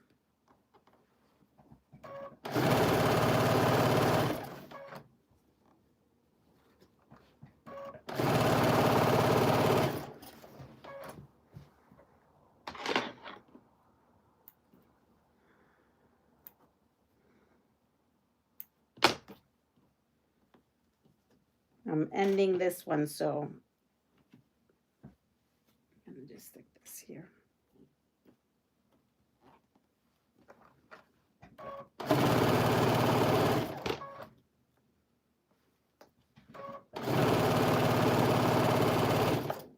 I'm ending this one, so I'm going to just stick this here.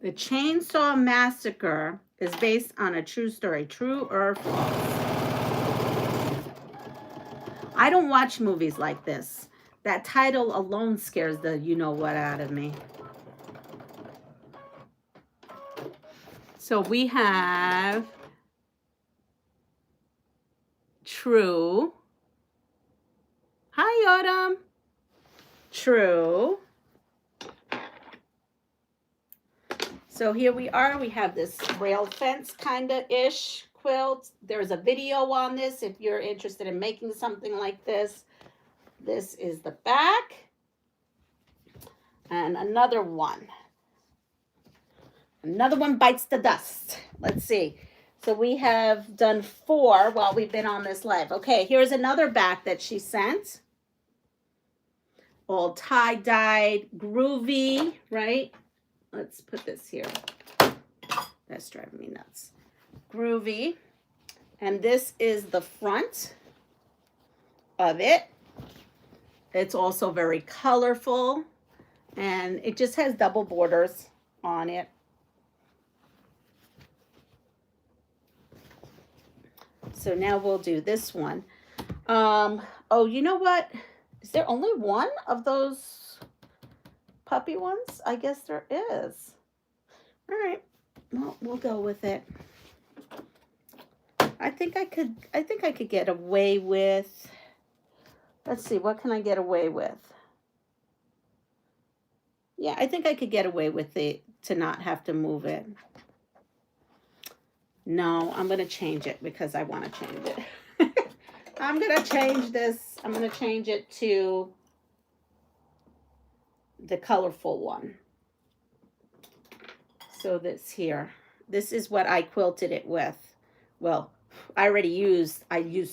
The Chainsaw Massacre is based on a true story. True or false? I don't watch movies like this. That title alone scares the you-know-what out of me. So we have true. Hi, Autumn. True. So here we are. We have this rail fence kind of ish quilt. There's a video on this if you're interested in making something like this. This is the back. And another one. Another one bites the dust. Let's see. So we have done 4 while we've been on this live. Okay, here's another back that she sent. All tie-dyed, groovy, right? Let's put this here. That's driving me nuts. Groovy. And this is the front of it. It's also very colorful, and it just has double borders on it. So now we'll do this one. Oh, you know what? Is there only one of those puppy ones? I guess there is. All right. Well, we'll go with it. I think I could get away with, let's see, what can I get away with? Yeah, I think I could get away with it to not have to move it. No, I'm going to change it because I want to change it. I'm going to change this. I'm going to change it to the colorful one. So this here, this is what I quilted it with. Well, I used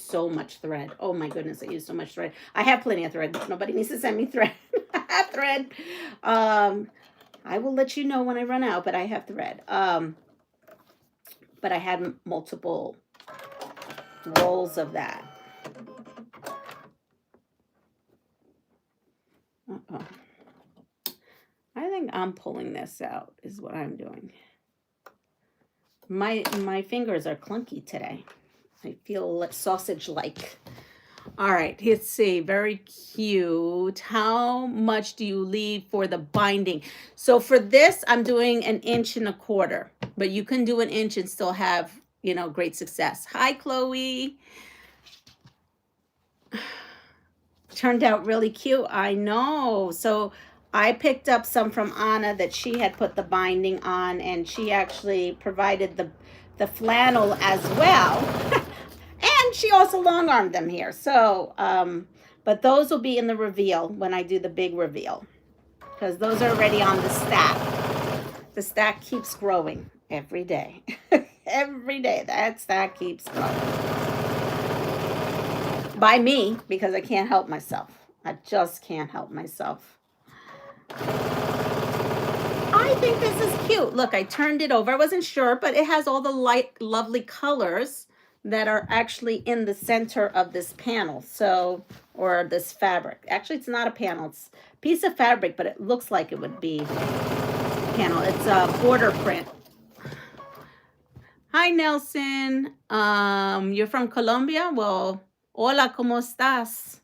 so much thread. Oh my goodness, I used so much thread. I have plenty of thread. Nobody needs to send me thread. I have thread. I will let you know when I run out, but I have thread. But I had multiple rolls of that. I think I'm pulling this out is what I'm doing. My fingers are clunky today. I feel sausage-like. All right, let's see. Very cute. How much do you leave for the binding? So for this, I'm doing 1 1/4 inch, but you can do 1 inch and still have, you know, great success. Hi, Chloe. Turned out really cute. I know. So I picked up some from Anna that she had put the binding on, and she actually provided the flannel as well. And she also long-armed them here. So, but those will be in the reveal when I do the big reveal, because those are already on the stack. The stack keeps growing every day. Every day, that stack keeps growing. By me, because I can't help myself. I just can't help myself. I think this is cute. Look, I turned it over. I wasn't sure, but it has all the light, lovely colors that are actually in the center of this panel. So, or this fabric. Actually, it's not a panel. It's a piece of fabric, but it looks like it would be a panel. It's a border print. Hi, Nelson. You're from Colombia? Well, hola, ¿cómo estás?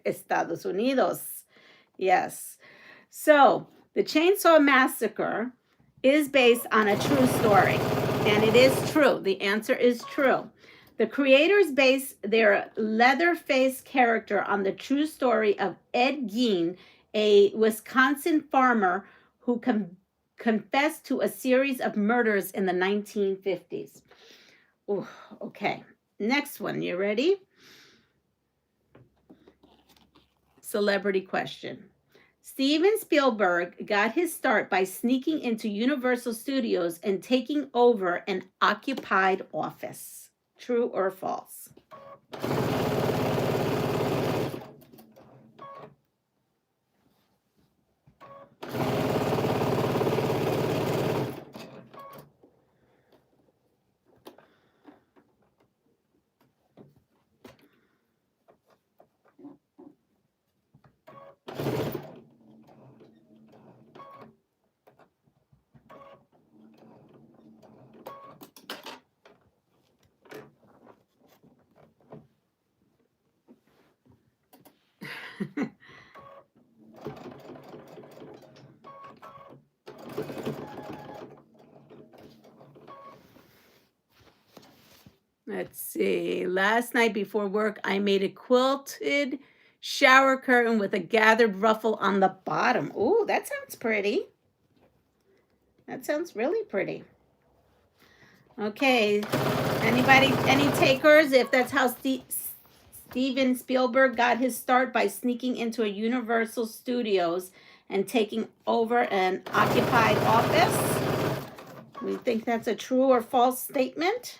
Estados Unidos. Yes. So, the Chainsaw Massacre is based on a true story. And it is true. The answer is true. The creators base their Leatherface character on the true story of Ed Gein, a Wisconsin farmer who confessed to a series of murders in the 1950s. Ooh, okay. Next one. You ready? Celebrity question. Steven Spielberg got his start by sneaking into Universal Studios and taking over an occupied office. True or false? Let's see. Last night before work, I made a quilted shower curtain with a gathered ruffle on the bottom. Ooh, that sounds pretty. That sounds really pretty. Okay. Anybody, any takers? If that's how Steven Spielberg got his start, by sneaking into a Universal Studios and taking over an occupied office. We think that's a true or false statement.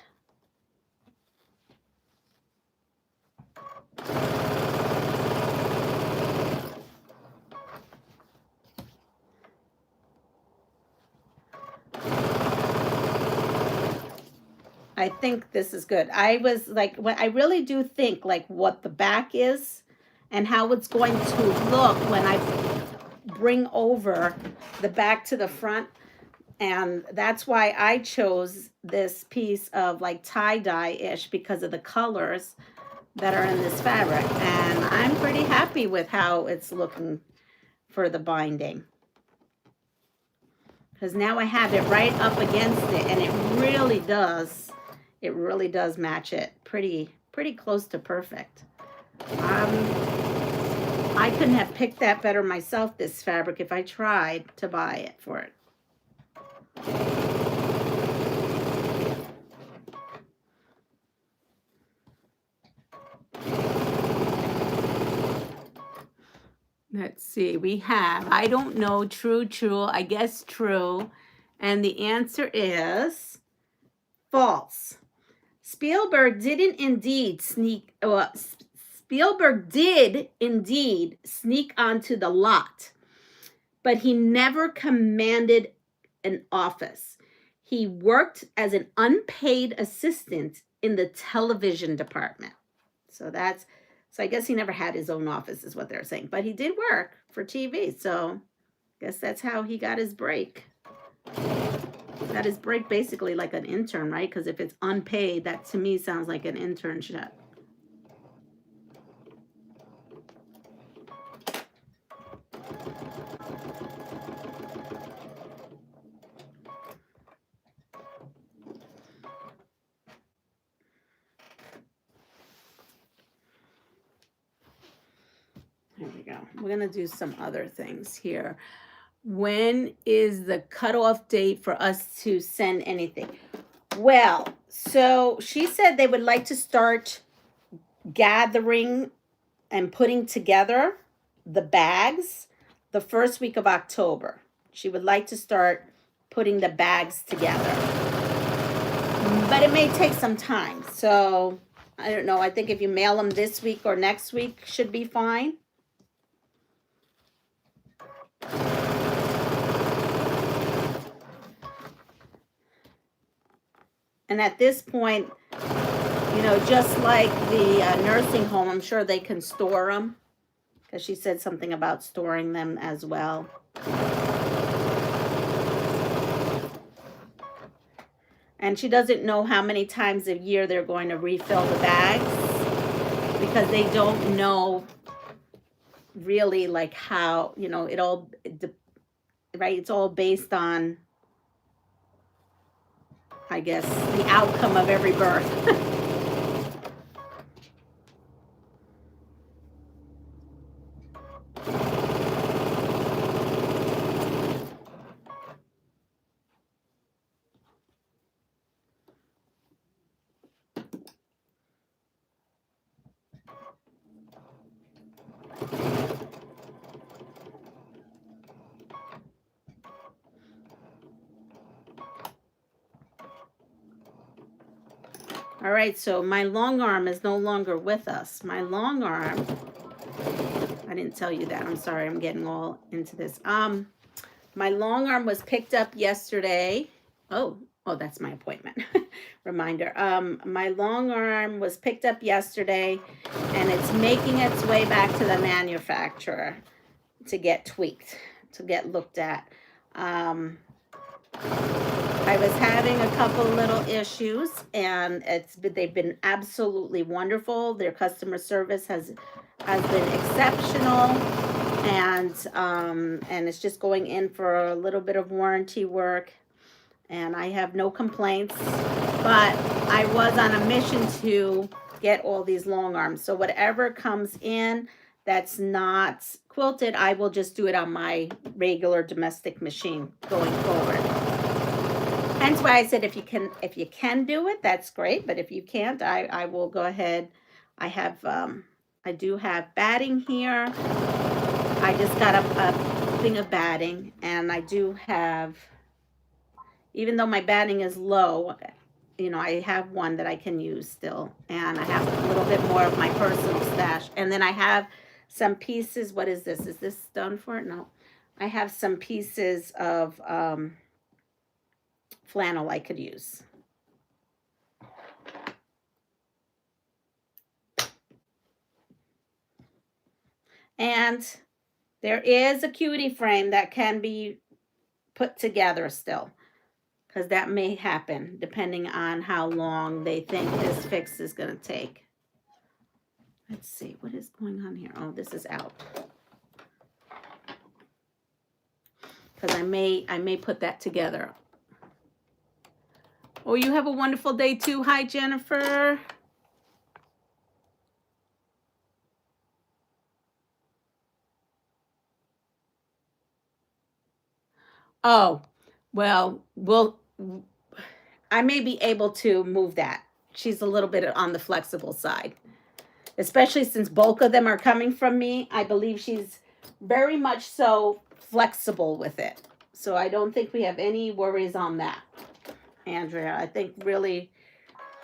I think this is good. I was like, I really do think like what the back is and how it's going to look when I bring over the back to the front. And that's why I chose this piece of like tie-dye-ish, because of the colors that are in this fabric. And I'm pretty happy with how it's looking for the binding, because now I have it right up against it, and it really does match it pretty close to perfect. I couldn't have picked that better myself, this fabric, if I tried to buy it for it. Let's see, we have, I don't know, true, I guess true. And the answer is false. Spielberg did indeed sneak onto the lot, but he never commanded an office. He worked as an unpaid assistant in the television department. So I guess he never had his own office, is what they're saying. But he did work for TV, so I guess that's how he got his break. Got his break basically like an intern, right? Because if it's unpaid, that to me sounds like an internship. There we go. We're going to do some other things here. When is the cutoff date for us to send anything? Well, so she said they would like to start gathering and putting together the bags the first week of October. She would like to start putting the bags together. But it may take some time. So I don't know. I think if you mail them this week or next week should be fine. And at this point, you know, just like the nursing home, I'm sure they can store them, because she said something about storing them as well. And she doesn't know how many times a year they're going to refill the bags, because they don't know really like how, you know, right? It's all based on, I guess, the outcome of every birth. All right, so my long arm is no longer with us. My long arm, I didn't tell you that. I'm sorry, I'm getting all into this. My long arm was picked up yesterday. Oh, that's my appointment. Reminder. My long arm was picked up yesterday, and it's making its way back to the manufacturer to get tweaked, to get looked at. I was having a couple little issues, and they've been absolutely wonderful. Their customer service has been exceptional, and it's just going in for a little bit of warranty work, and I have no complaints. But I was on a mission to get all these long arms, so whatever comes in that's not quilted, I will just do it on my regular domestic machine going forward. Hence why I said if you can do it, that's great. But if you can't, I will go ahead. I do have batting here. I just got a thing of batting, and I do have, even though my batting is low, you know, I have one that I can use still, and I have a little bit more of my personal stash. And then I have some pieces. What is this? Is this done for it? No. I have some pieces of flannel I could use. And there is a cutie frame that can be put together still, because that may happen depending on how long they think this fix is going to take. Let's see, what is going on here? Oh, this is out. Because I may put that together. Oh, you have a wonderful day too. Hi, Jennifer. Oh, well, I may be able to move that. She's a little bit on the flexible side, especially since both of them are coming from me. I believe she's very much so flexible with it. So I don't think we have any worries on that, Andrea. I think really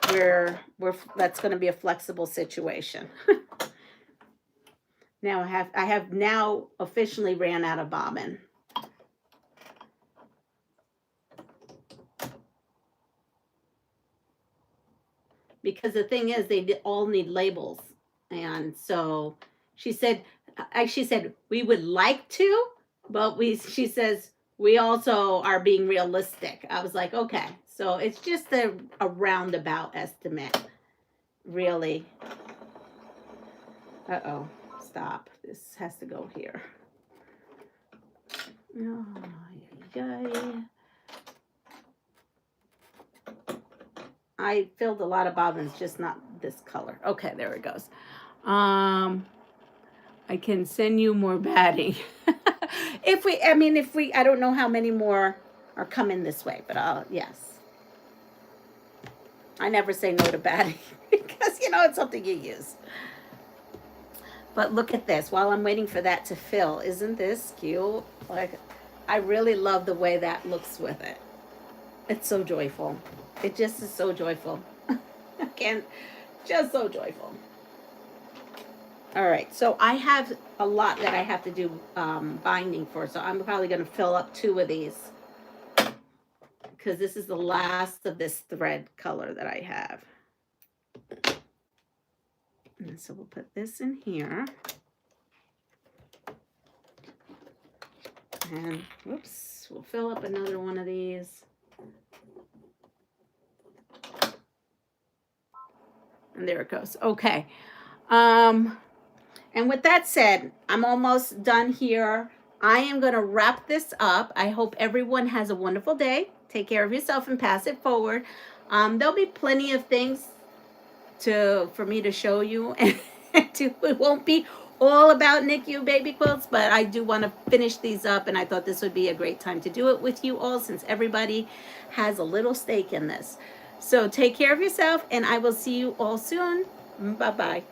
that's going to be a flexible situation. Now I have now officially ran out of bobbin. Because the thing is, they all need labels. And so she said, we would like to, but she says, we also are being realistic. I was like, okay. So it's just a roundabout estimate, really. Uh-oh, stop. This has to go here. Oh, yay. I filled a lot of bobbins, just not this color. Okay, there it goes. I can send you more batting. I don't know how many more are coming this way, but yes. I never say no to batting because, it's something you use. But look at this while I'm waiting for that to fill. Isn't this cute? Like, I really love the way that looks with it. It's so joyful. It just is so joyful. Just so joyful. All right, so I have a lot that I have to do binding for, so I'm probably going to fill up 2 of these because this is the last of this thread color that I have. And so we'll put this in here. And whoops, we'll fill up another one of these. And there it goes. Okay. And with that said, I'm almost done here. I am going to wrap this up. I hope everyone has a wonderful day. Take care of yourself and pass it forward. There'll be plenty of things for me to show you. It won't be all about NICU Baby Quilts, but I do want to finish these up, and I thought this would be a great time to do it with you all since everybody has a little stake in this. So take care of yourself, and I will see you all soon. Bye-bye.